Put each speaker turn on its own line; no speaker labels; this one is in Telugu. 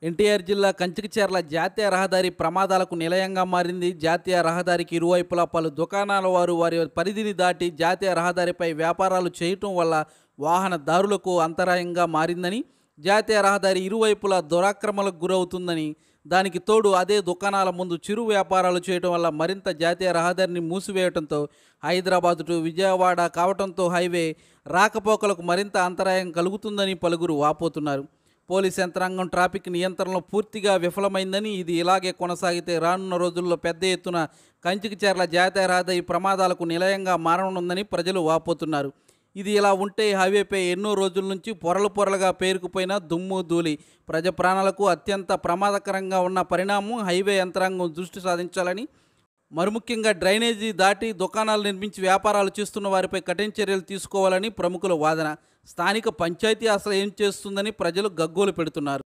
ఎన్టీఆర్ జిల్లా కంచికచర్ల జాతీయ రహదారి ప్రమాదాలకు నిలయంగా మారింది. జాతీయ రహదారికి ఇరువైపులా పలు దుకాణాల వారు వారి పరిధిని దాటి జాతీయ రహదారిపై వ్యాపారాలు చేయటం వల్ల వాహనదారులకు అంతరాయంగా మారిందని, జాతీయ రహదారి ఇరువైపులా దురాక్రమణలకు గురవుతుందని, దానికి తోడు అదే దుకాణాల ముందు చిరు వ్యాపారాలు చేయడం వల్ల మరింత జాతీయ రహదారిని మూసివేయడంతో హైదరాబాద్ టు విజయవాడ కావడంతో హైవే రాకపోకలకు మరింత అంతరాయం కలుగుతుందని పలువురు వాపోతున్నారు. పోలీస్ యంత్రాంగం ట్రాఫిక్ నియంత్రణలో పూర్తిగా విఫలమైందని, ఇది ఇలాగే కొనసాగితే రానున్న రోజుల్లో పెద్ద ఎత్తున కంచికచర్ల జాతీయ రహదారి ప్రమాదాలకు నిలయంగా మారనుందని ప్రజలు వాపోతున్నారు. ఇది ఇలా ఉంటే హైవేపై ఎన్నో రోజుల నుంచి పొరలు పొరలుగా పేరుకుపోయిన దుమ్ము ధూళి ప్రజా ప్రాణాలకు అత్యంత ప్రమాదకరంగా ఉన్న పరిణామం. హైవే యంత్రాంగం దృష్టి సాధించాలని, మరుముఖ్యంగా డ్రైనేజీ దాటి దుకాణాలు నిర్మించి వ్యాపారాలు చేస్తున్న వారిపై కఠిన చర్యలు తీసుకోవాలని ప్రముఖుల వాదన. స్థానిక పంచాయతీ అసలు ఏం చేస్తుందని ప్రజలు గగ్గోలు పెడుతున్నారు.